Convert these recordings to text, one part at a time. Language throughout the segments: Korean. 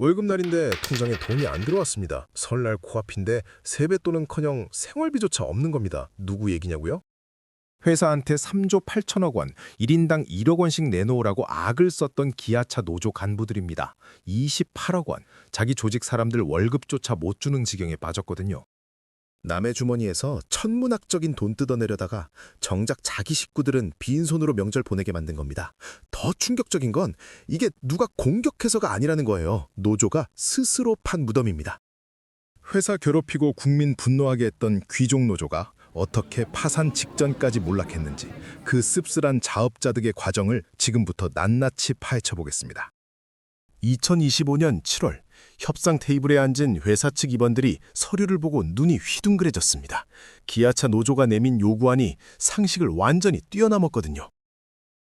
월급날인데 통장에 돈이 안 들어왔습니다. 설날 코앞인데 세뱃돈은커녕 생활비조차 없는 겁니다. 누구 얘기냐고요? 회사한테 3조 8천억 원, 1인당 1억 원씩 내놓으라고 악을 썼던 기아차 노조 간부들입니다. 28억 원, 자기 조직 사람들 월급조차 못 주는 지경에 빠졌거든요. 남의 주머니에서 천문학적인 돈 뜯어내려다가 정작 자기 식구들은 빈손으로 명절 보내게 만든 겁니다. 더 충격적인 건 이게 누가 공격해서가 아니라는 거예요. 노조가 스스로 판 무덤입니다. 회사 괴롭히고 국민 분노하게 했던 귀족 노조가 어떻게 파산 직전까지 몰락했는지 그 씁쓸한 자업자득의 과정을 지금부터 낱낱이 파헤쳐 보겠습니다. 2025년 7월 협상 테이블에 앉은 회사 측 임원들이 서류를 보고 눈이 휘둥그레졌습니다. 기아차 노조가 내민 요구안이 상식을 완전히 뛰어넘었거든요.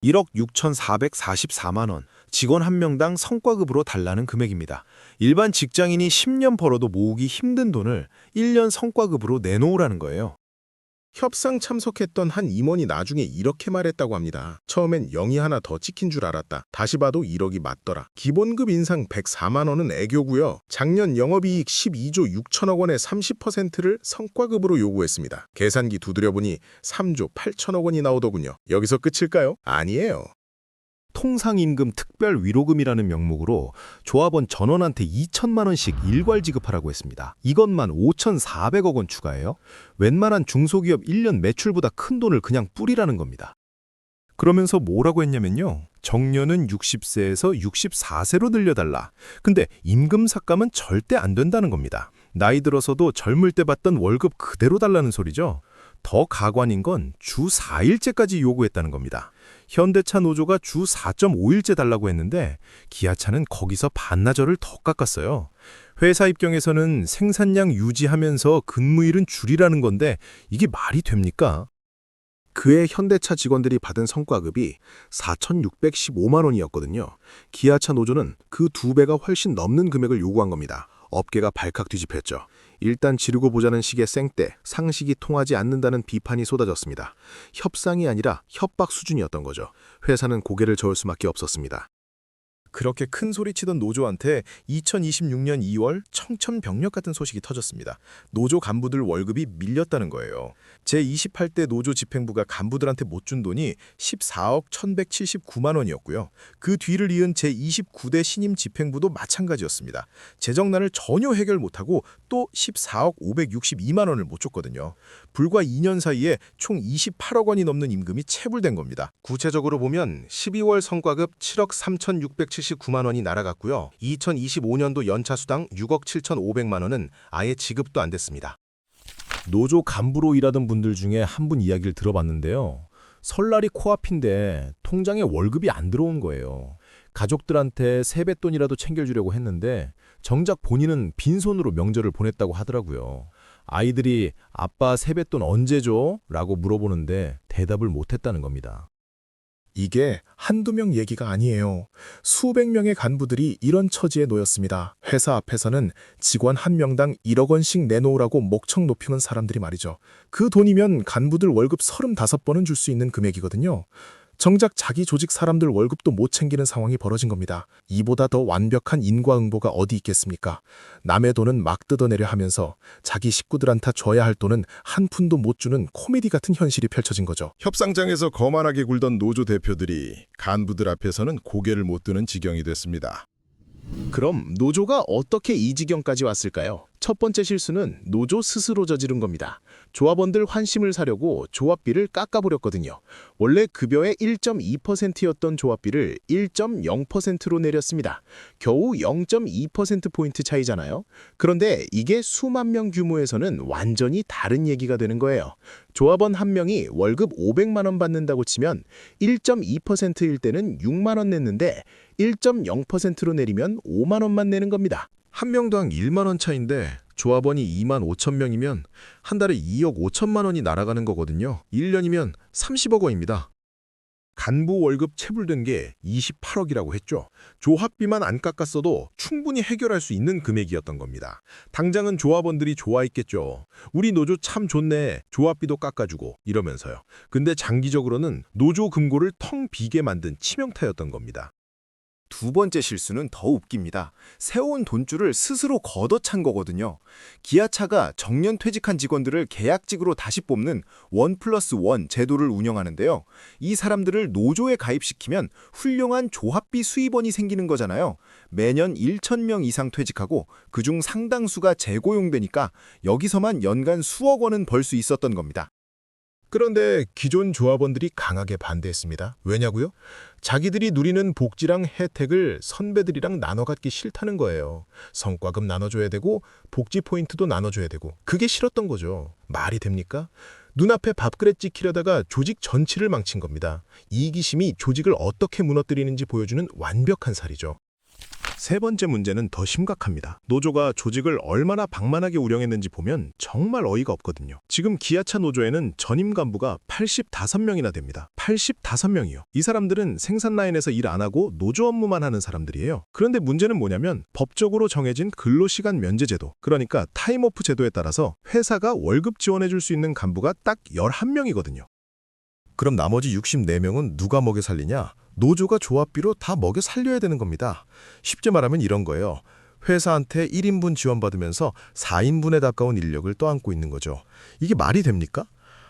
1억 6,444만 원, 직원 한 명당 성과급으로 달라는 금액입니다. 일반 직장인이 10년 벌어도 모으기 힘든 돈을 1년 성과급으로 내놓으라는 거예요. 협상 참석했던 한 임원이 나중에 이렇게 말했다고 합니다. 처음엔 0이 하나 더 찍힌 줄 알았다. 다시 봐도 1억이 맞더라. 기본급 인상 104만 원은 애교고요. 작년 영업이익 12조 6천억 원의 30%를 성과급으로 요구했습니다. 계산기 두드려보니 3조 8천억 원이 나오더군요. 여기서 끝일까요? 아니에요. 통상임금 특별 위로금이라는 명목으로 조합원 전원한테 2천만 원씩 일괄 지급하라고 했습니다. 이것만 5,400억 원 추가해요. 웬만한 중소기업 1년 매출보다 큰 돈을 그냥 뿌리라는 겁니다. 그러면서 뭐라고 했냐면요. 정년은 60세에서 64세로 늘려달라. 근데 임금 삭감은 절대 안 된다는 겁니다. 나이 들어서도 젊을 때 받던 월급 그대로 달라는 소리죠. 더 가관인 건 주 4일제까지 요구했다는 겁니다. 현대차 노조가 주 4.5일제 달라고 했는데 기아차는 거기서 반나절을 더 깎았어요. 회사 입장에서는 생산량 유지하면서 근무일은 줄이라는 건데 이게 말이 됩니까? 그해 현대차 직원들이 받은 성과급이 4,615만 원이었거든요. 기아차 노조는 그 2배가 훨씬 넘는 금액을 요구한 겁니다. 업계가 발칵 뒤집혔죠. 일단 지르고 보자는 식의 생떼, 상식이 통하지 않는다는 비판이 쏟아졌습니다. 협상이 아니라 협박 수준이었던 거죠. 회사는 고개를 저을 수밖에 없었습니다. 그렇게 큰 소리치던 노조한테 2026년 2월 청천벽력 같은 소식이 터졌습니다. 노조 간부들 월급이 밀렸다는 거예요. 제28대 노조 집행부가 간부들한테 못 준 돈이 14억 1,179만 원이었고요. 그 뒤를 이은 제29대 신임 집행부도 마찬가지였습니다. 재정난을 전혀 해결 못하고 또 14억 562만 원을 못 줬거든요. 불과 2년 사이에 총 28억 원이 넘는 임금이 체불된 겁니다. 구체적으로 보면 12월 성과급 7억 3,679만 원이 날아갔고요. 2025년도 연차 수당 6억 7,500만 원은 아예 지급도 안 됐습니다. 노조 간부로 일하던 분들 중에 한 분 이야기를 들어봤는데요. 설날이 코앞인데 통장에 월급이 안 들어온 거예요. 가족들한테 세뱃돈이라도 챙겨주려고 했는데 정작 본인은 빈손으로 명절을 보냈다고 하더라고요. 아이들이 아빠 세뱃돈 언제 줘? 라고 물어보는데 대답을 못했다는 겁니다. 이게 한두 명 얘기가 아니에요. 수백 명의 간부들이 이런 처지에 놓였습니다. 회사 앞에서는 직원 한 명당 1억 원씩 내놓으라고 목청 높이는 사람들이 말이죠. 그 돈이면 간부들 월급 35번은 줄 수 있는 금액이거든요. 정작 자기 조직 사람들 월급도 못 챙기는 상황이 벌어진 겁니다. 이보다 더 완벽한 인과응보가 어디 있겠습니까? 남의 돈은 막 뜯어내려 하면서 자기 식구들한테 줘야 할 돈은 한 푼도 못 주는 코미디 같은 현실이 펼쳐진 거죠. 협상장에서 거만하게 굴던 노조 대표들이 간부들 앞에서는 고개를 못 드는 지경이 됐습니다. 그럼 노조가 어떻게 이 지경까지 왔을까요? 첫 번째 실수는 노조 스스로 저지른 겁니다. 조합원들 환심을 사려고 조합비를 깎아버렸거든요. 원래 급여의 1.2%였던 조합비를 1.0%로 내렸습니다. 겨우 0.2%포인트 차이잖아요. 그런데 이게 수만 명 규모에서는 완전히 다른 얘기가 되는 거예요. 조합원 한 명이 월급 500만 원 받는다고 치면 1.2%일 때는 6만 원 냈는데 1.0%로 내리면 5만 원만 내는 겁니다. 한 명당 1만 원 차인데 조합원이 2만 5천 명이면 한 달에 2억 5천만 원이 날아가는 거거든요. 1년이면 30억 원입니다. 간부 월급 체불된 게 28억이라고 했죠. 조합비만 안 깎았어도 충분히 해결할 수 있는 금액이었던 겁니다. 당장은 조합원들이 좋아했겠죠. 우리 노조 참 좋네. 조합비도 깎아주고 이러면서요. 근데 장기적으로는 노조 금고를 텅 비게 만든 치명타였던 겁니다. 두 번째 실수는 더 웃깁니다. 세워온 돈줄을 스스로 걷어찬 거거든요. 기아차가 정년 퇴직한 직원들을 계약직으로 다시 뽑는 1+1 제도를 운영하는데요. 이 사람들을 노조에 가입시키면 훌륭한 조합비 수입원이 생기는 거잖아요. 매년 1,000명 이상 퇴직하고 그중 상당수가 재고용되니까 여기서만 연간 수억 원은 벌 수 있었던 겁니다. 그런데 기존 조합원들이 강하게 반대했습니다. 왜냐고요? 자기들이 누리는 복지랑 혜택을 선배들이랑 나눠 갖기 싫다는 거예요. 성과금 나눠줘야 되고 복지 포인트도 나눠줘야 되고 그게 싫었던 거죠. 말이 됩니까? 눈앞에 밥그릇 지키려다가 조직 전체를 망친 겁니다. 이기심이 조직을 어떻게 무너뜨리는지 보여주는 완벽한 사례죠. 세 번째 문제는 더 심각합니다. 노조가 조직을 얼마나 방만하게 운영했는지 보면 정말 어이가 없거든요. 지금 기아차 노조에는 전임 간부가 85명이나 됩니다. 85명이요. 이 사람들은 생산 라인에서 일 안 하고 노조 업무만 하는 사람들이에요. 그런데 문제는 뭐냐면 법적으로 정해진 근로시간 면제 제도, 그러니까 타임오프 제도에 따라서 회사가 월급 지원해 줄 수 있는 간부가 딱 11명이거든요. 그럼 나머지 64명은 누가 먹여 살리냐? 노조가 조합비로 다 먹여 살려야 되는 겁니다. 쉽게 말하면 이런 거예요. 회사한테 1인분 지원받으면서 4인분에 가까운 인력을 떠안고 있는 거죠. 이게 말이 됩니까?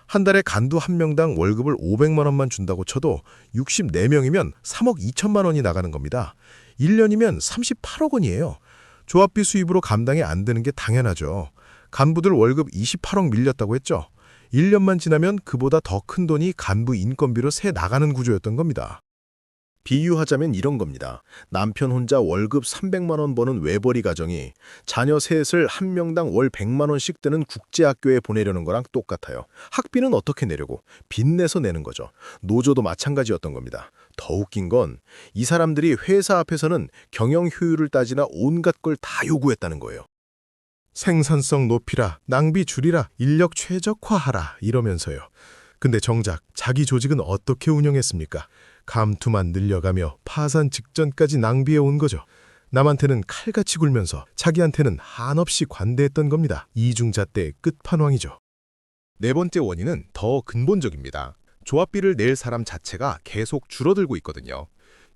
한 달에 간부 한 명당 월급을 500만 원만 준다고 쳐도 64명이면 3억 2천만 원이 나가는 겁니다. 1년이면 38억 원이에요. 조합비 수입으로 감당이 안 되는 게 당연하죠. 간부들 월급 28억 밀렸다고 했죠. 1년만 지나면 그보다 더 큰 돈이 간부 인건비로 새 나가는 구조였던 겁니다. 비유하자면 이런 겁니다. 남편 혼자 월급 300만 원 버는 외벌이 가정이 자녀 셋을 한 명당 월 100만 원씩 드는 국제학교에 보내려는 거랑 똑같아요. 학비는 어떻게 내려고? 빚내서 내는 거죠. 노조도 마찬가지였던 겁니다. 더 웃긴 건 이 사람들이 회사 앞에서는 경영 효율을 따지나 온갖 걸 다 요구했다는 거예요. 생산성 높이라, 낭비 줄이라, 인력 최적화하라 이러면서요. 근데 정작 자기 조직은 어떻게 운영했습니까? 감투만 늘려가며 파산 직전까지 낭비해 온 거죠. 남한테는 칼같이 굴면서 자기한테는 한없이 관대했던 겁니다. 이중잣대의 끝판왕이죠. 네 번째 원인은 더 근본적입니다. 조합비를 낼 사람 자체가 계속 줄어들고 있거든요.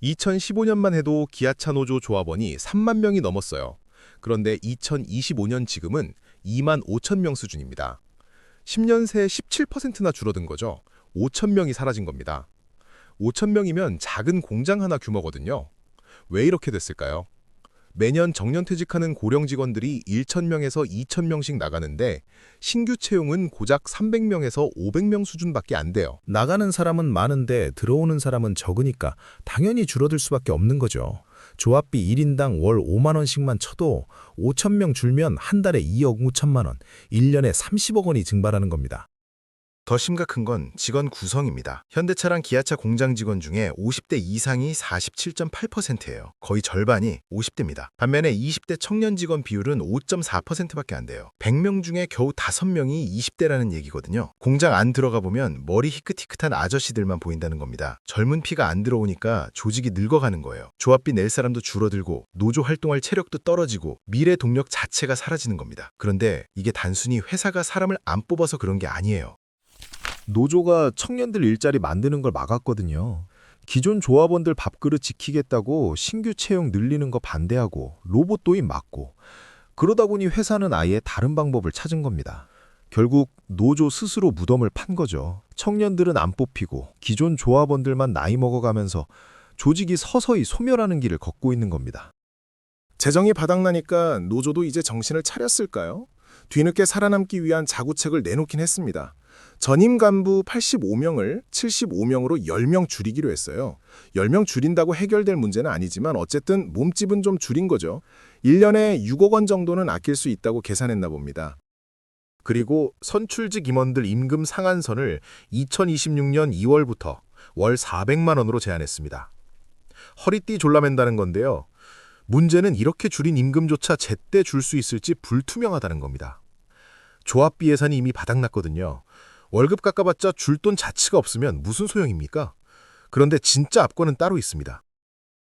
2015년만 해도 기아차 노조 조합원이 3만 명이 넘었어요. 그런데 2025년 지금은 2만 5천 명 수준입니다. 10년 새에 17%나 줄어든 거죠. 5천 명이 사라진 겁니다. 5천 명이면 작은 공장 하나 규모거든요. 왜 이렇게 됐을까요? 매년 정년퇴직하는 고령 직원들이 1,000명에서 2,000명씩 나가는데 신규 채용은 고작 300명에서 500명 수준밖에 안 돼요. 나가는 사람은 많은데 들어오는 사람은 적으니까 당연히 줄어들 수밖에 없는 거죠. 조합비 1인당 월 5만 원씩만 쳐도 5천 명 줄면 한 달에 2억 5천만 원, 1년에 30억 원이 증발하는 겁니다. 더 심각한 건 직원 구성입니다. 현대차랑 기아차 공장 직원 중에 50대 이상이 47.8%예요. 거의 절반이 50대입니다. 반면에 20대 청년 직원 비율은 5.4%밖에 안 돼요. 100명 중에 겨우 5명이 20대라는 얘기거든요. 공장 안 들어가 보면 머리 희끗희끗한 아저씨들만 보인다는 겁니다. 젊은 피가 안 들어오니까 조직이 늙어가는 거예요. 조합비 낼 사람도 줄어들고 노조 활동할 체력도 떨어지고 미래 동력 자체가 사라지는 겁니다. 그런데 이게 단순히 회사가 사람을 안 뽑아서 그런 게 아니에요. 노조가 청년들 일자리 만드는 걸 막았거든요. 기존 조합원들 밥그릇 지키겠다고 신규 채용 늘리는 거 반대하고 로봇 도입 막고 그러다 보니 회사는 아예 다른 방법을 찾은 겁니다. 결국 노조 스스로 무덤을 판 거죠. 청년들은 안 뽑히고 기존 조합원들만 나이 먹어가면서 조직이 서서히 소멸하는 길을 걷고 있는 겁니다. 재정이 바닥나니까 노조도 이제 정신을 차렸을까요? 뒤늦게 살아남기 위한 자구책을 내놓긴 했습니다. 전임 간부 85명을 75명으로 10명 줄이기로 했어요. 10명 줄인다고 해결될 문제는 아니지만 어쨌든 몸집은 좀 줄인 거죠. 1년에 6억 원 정도는 아낄 수 있다고 계산했나 봅니다. 그리고 선출직 임원들 임금 상한선을 2026년 2월부터 월 400만 원으로 제한했습니다. 허리띠 졸라맨다는 건데요. 문제는 이렇게 줄인 임금조차 제때 줄 수 있을지 불투명하다는 겁니다. 조합비 예산이 이미 바닥났거든요. 월급 깎아봤자 줄 돈 자체가 없으면 무슨 소용입니까? 그런데 진짜 압권은 따로 있습니다.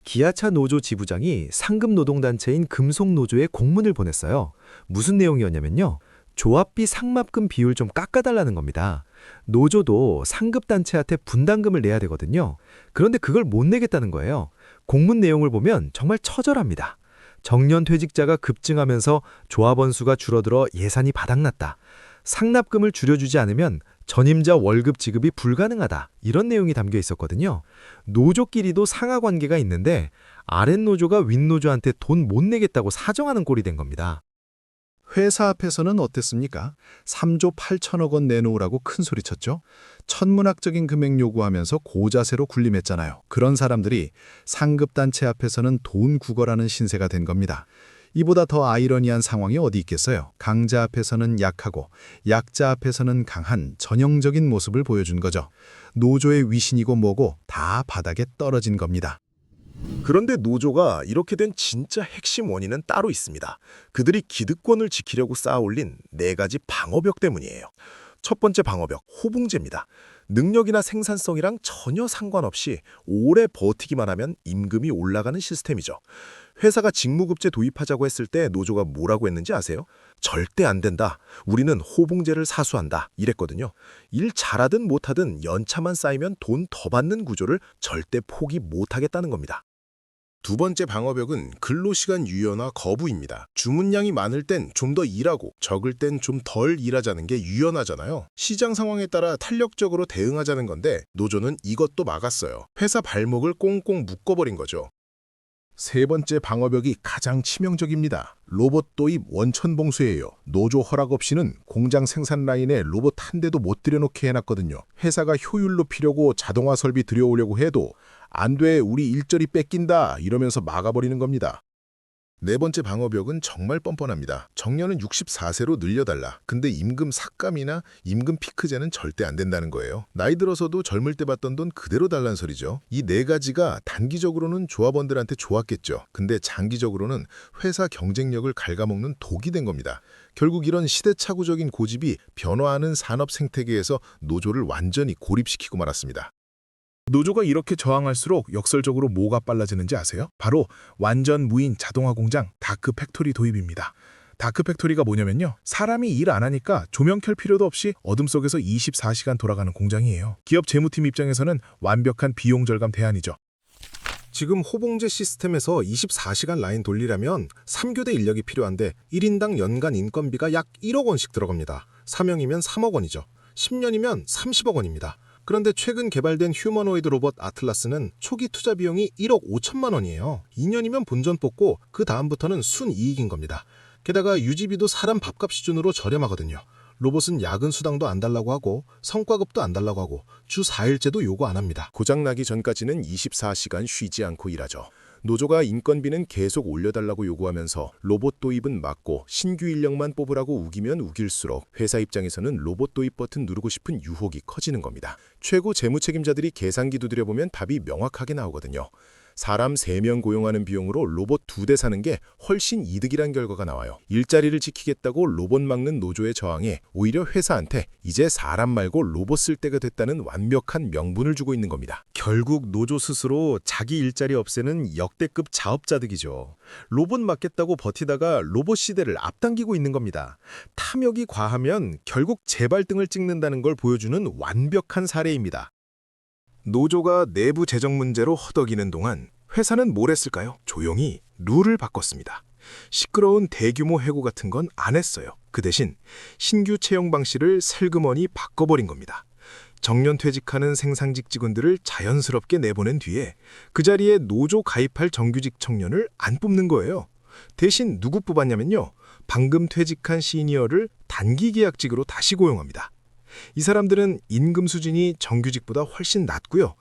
기아차 노조 지부장이 상급 노동단체인 금속노조에 공문을 보냈어요. 무슨 내용이었냐면요. 조합비 상납금 비율 좀 깎아달라는 겁니다. 노조도 상급단체한테 분담금을 내야 되거든요. 그런데 그걸 못 내겠다는 거예요. 공문 내용을 보면 정말 처절합니다. 정년 퇴직자가 급증하면서 조합원 수가 줄어들어 예산이 바닥났다. 상납금을 줄여주지 않으면 전임자 월급 지급이 불가능하다. 이런 내용이 담겨 있었거든요. 노조끼리도 상하 관계가 있는데 아랫노조가 윗노조한테 돈 못 내겠다고 사정하는 꼴이 된 겁니다. 회사 앞에서는 어땠습니까? 3조 8천억 원 내놓으라고 큰소리쳤죠. 천문학적인 금액 요구하면서 고자세로 군림했잖아요. 그런 사람들이 상급단체 앞에서는 돈 구걸하는 신세가 된 겁니다. 이보다 더 아이러니한 상황이 어디 있겠어요. 강자 앞에서는 약하고 약자 앞에서는 강한 전형적인 모습을 보여준 거죠. 노조의 위신이고 뭐고 다 바닥에 떨어진 겁니다. 그런데 노조가 이렇게 된 진짜 핵심 원인은 따로 있습니다. 그들이 기득권을 지키려고 쌓아올린 4가지 방어벽 때문이에요. 첫 번째 방어벽, 호봉제입니다. 능력이나 생산성이랑 전혀 상관없이 오래 버티기만 하면 임금이 올라가는 시스템이죠. 회사가 직무급제 도입하자고 했을 때 노조가 뭐라고 했는지 아세요? 절대 안 된다. 우리는 호봉제를 사수한다. 이랬거든요. 일 잘하든 못하든 연차만 쌓이면 돈 더 받는 구조를 절대 포기 못하겠다는 겁니다. 두 번째 방어벽은 근로시간 유연화 거부입니다. 주문량이 많을 땐 좀 더 일하고 적을 땐 좀 덜 일하자는 게 유연하잖아요. 시장 상황에 따라 탄력적으로 대응하자는 건데 노조는 이것도 막았어요. 회사 발목을 꽁꽁 묶어버린 거죠. 세 번째 방어벽이 가장 치명적입니다. 로봇 도입 원천봉쇄예요. 노조 허락 없이는 공장 생산 라인에 로봇 한 대도 못 들여놓게 해놨거든요. 회사가 효율 높이려고 자동화 설비 들여오려고 해도 안 돼, 우리 일자리 뺏긴다 이러면서 막아버리는 겁니다. 네 번째 방어벽은 정말 뻔뻔합니다. 정년은 64세로 늘려달라. 근데 임금 삭감이나 임금 피크제는 절대 안 된다는 거예요. 나이 들어서도 젊을 때 받던 돈 그대로 달란 소리죠. 이 4가지가 단기적으로는 조합원들한테 좋았겠죠. 근데 장기적으로는 회사 경쟁력을 갉아먹는 독이 된 겁니다. 결국 이런 시대착오적인 고집이 변화하는 산업 생태계에서 노조를 완전히 고립시키고 말았습니다. 노조가 이렇게 저항할수록 역설적으로 뭐가 빨라지는지 아세요? 바로 완전 무인 자동화 공장 다크 팩토리 도입입니다. 다크 팩토리가 뭐냐면요. 사람이 일 안 하니까 조명 켤 필요도 없이 어둠 속에서 24시간 돌아가는 공장이에요. 기업 재무팀 입장에서는 완벽한 비용 절감 대안이죠. 지금 호봉제 시스템에서 24시간 라인 돌리려면 3교대 인력이 필요한데 1인당 연간 인건비가 약 1억 원씩 들어갑니다. 3명이면 3억 원이죠. 10년이면 30억 원입니다. 그런데 최근 개발된 휴머노이드 로봇 아틀라스는 초기 투자 비용이 1억 5천만 원이에요. 2년이면 본전 뽑고 그 다음부터는 순이익인 겁니다. 게다가 유지비도 사람 밥값 수준으로 저렴하거든요. 로봇은 야근 수당도 안 달라고 하고 성과급도 안 달라고 하고 주 4일제도 요구 안 합니다. 고장나기 전까지는 24시간 쉬지 않고 일하죠. 노조가 인건비는 계속 올려달라고 요구하면서 로봇 도입은 막고 신규 인력만 뽑으라고 우기면 우길수록 회사 입장에서는 로봇 도입 버튼 누르고 싶은 유혹이 커지는 겁니다. 최고 재무 책임자들이 계산기 두드려보면 답이 명확하게 나오거든요. 사람 3명 고용하는 비용으로 로봇 2대 사는 게 훨씬 이득이란 결과가 나와요. 일자리를 지키겠다고 로봇 막는 노조의 저항에 오히려 회사한테 이제 사람 말고 로봇 쓸 때가 됐다는 완벽한 명분을 주고 있는 겁니다. 결국 노조 스스로 자기 일자리 없애는 역대급 자업자득이죠. 로봇 막겠다고 버티다가 로봇 시대를 앞당기고 있는 겁니다. 탐욕이 과하면 결국 재발등을 찍는다는 걸 보여주는 완벽한 사례입니다. 노조가 내부 재정 문제로 허덕이는 동안 회사는 뭘 했을까요? 조용히 룰을 바꿨습니다. 시끄러운 대규모 해고 같은 건 안 했어요. 그 대신 신규 채용 방식을 슬그머니 바꿔버린 겁니다. 정년 퇴직하는 생산직 직원들을 자연스럽게 내보낸 뒤에 그 자리에 노조 가입할 정규직 청년을 안 뽑는 거예요. 대신 누구 뽑았냐면요. 방금 퇴직한 시니어를 단기 계약직으로 다시 고용합니다. 이 사람들은 임금 수준이 정규직보다 훨씬 낮고요.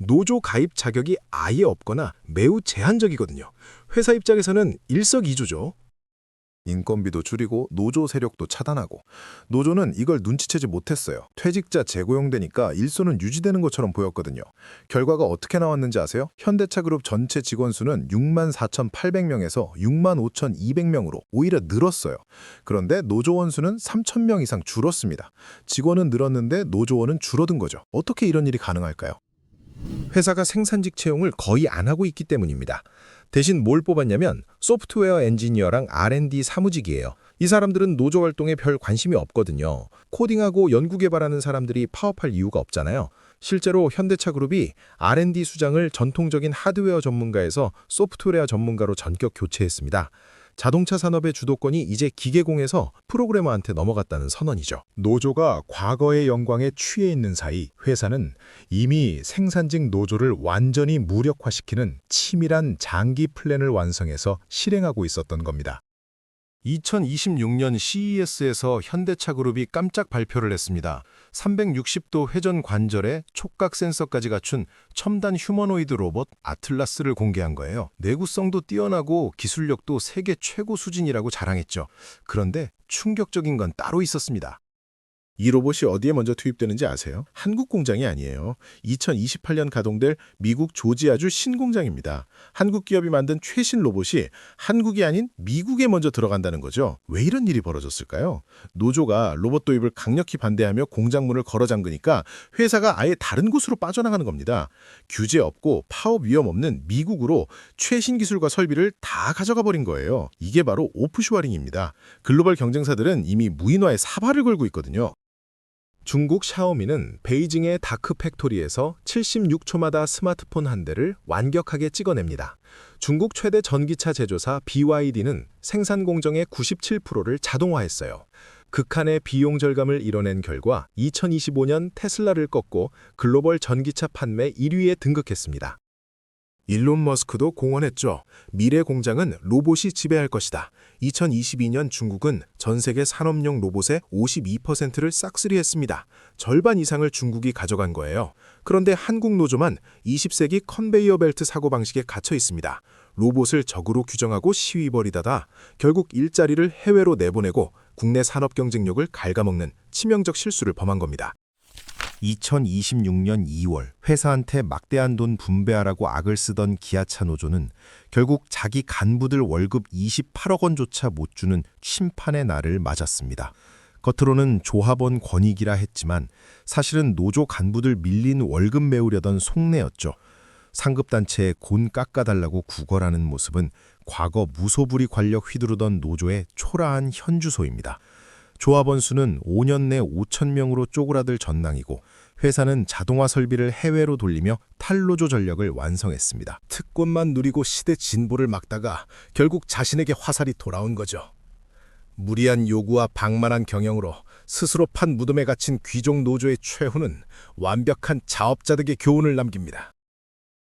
노조 가입 자격이 아예 없거나 매우 제한적이거든요. 회사 입장에서는 일석이조죠. 인건비도 줄이고 노조 세력도 차단하고 노조는 이걸 눈치채지 못했어요. 퇴직자 재고용되니까 일손은 유지되는 것처럼 보였거든요. 결과가 어떻게 나왔는지 아세요? 현대차그룹 전체 직원 수는 64,800명에서 65,200명으로 오히려 늘었어요. 그런데 노조원 수는 3,000명 이상 줄었습니다. 직원은 늘었는데 노조원은 줄어든 거죠. 어떻게 이런 일이 가능할까요? 회사가 생산직 채용을 거의 안 하고 있기 때문입니다. 대신 뭘 뽑았냐면 소프트웨어 엔지니어랑 R&D 사무직이에요. 이 사람들은 노조 활동에 별 관심이 없거든요. 코딩하고 연구 개발하는 사람들이 파업할 이유가 없잖아요. 실제로 현대차 그룹이 R&D 수장을 전통적인 하드웨어 전문가에서 소프트웨어 전문가로 전격 교체했습니다. 자동차 산업의 주도권이 이제 기계공에서 프로그래머한테 넘어갔다는 선언이죠. 노조가 과거의 영광에 취해 있는 사이 회사는 이미 생산직 노조를 완전히 무력화시키는 치밀한 장기 플랜을 완성해서 실행하고 있었던 겁니다. 2026년 CES에서 현대차 그룹이 깜짝 발표를 했습니다. 360도 회전 관절에 촉각 센서까지 갖춘 첨단 휴머노이드 로봇 아틀라스를 공개한 거예요. 내구성도 뛰어나고 기술력도 세계 최고 수준이라고 자랑했죠. 그런데 충격적인 건 따로 있었습니다. 이 로봇이 어디에 먼저 투입되는지 아세요? 한국 공장이 아니에요. 2028년 가동될 미국 조지아주 신공장입니다. 한국 기업이 만든 최신 로봇이 한국이 아닌 미국에 먼저 들어간다는 거죠. 왜 이런 일이 벌어졌을까요? 노조가 로봇 도입을 강력히 반대하며 공장 문을 걸어 잠그니까 회사가 아예 다른 곳으로 빠져나가는 겁니다. 규제 없고 파업 위험 없는 미국으로 최신 기술과 설비를 다 가져가 버린 거예요. 이게 바로 오프쇼어링입니다. 글로벌 경쟁사들은 이미 무인화에 사활을 걸고 있거든요. 중국 샤오미는 베이징의 다크 팩토리에서 76초마다 스마트폰 한 대를 완벽하게 찍어냅니다. 중국 최대 전기차 제조사 BYD는 생산 공정의 97%를 자동화했어요. 극한의 비용 절감을 이뤄낸 결과 2025년 테슬라를 꺾고 글로벌 전기차 판매 1위에 등극했습니다. 일론 머스크도 공언했죠. 미래 공장은 로봇이 지배할 것이다. 2022년 중국은 전 세계 산업용 로봇의 52%를 싹쓸이했습니다. 절반 이상을 중국이 가져간 거예요. 그런데 한국 노조만 20세기 컨베이어 벨트 사고방식에 갇혀 있습니다. 로봇을 적으로 규정하고 시위 벌이다가 결국 일자리를 해외로 내보내고 국내 산업 경쟁력을 갉아먹는 치명적 실수를 범한 겁니다. 2026년 2월 회사한테 막대한 돈 분배하라고 악을 쓰던 기아차 노조는 결국 자기 간부들 월급 28억 원조차 못 주는 심판의 날을 맞았습니다. 겉으로는 조합원 권익이라 했지만 사실은 노조 간부들 밀린 월급 메우려던 속내였죠. 상급단체에 곤 깎아달라고 구걸하는 모습은 과거 무소불위 권력 휘두르던 노조의 초라한 현주소입니다. 조합원 수는 5년 내 5,000명으로 쪼그라들 전망이고 회사는 자동화 설비를 해외로 돌리며 탈노조 전략을 완성했습니다. 특권만 누리고 시대 진보를 막다가 결국 자신에게 화살이 돌아온 거죠. 무리한 요구와 방만한 경영으로 스스로 판 무덤에 갇힌 귀족 노조의 최후는 완벽한 자업자득의 교훈을 남깁니다.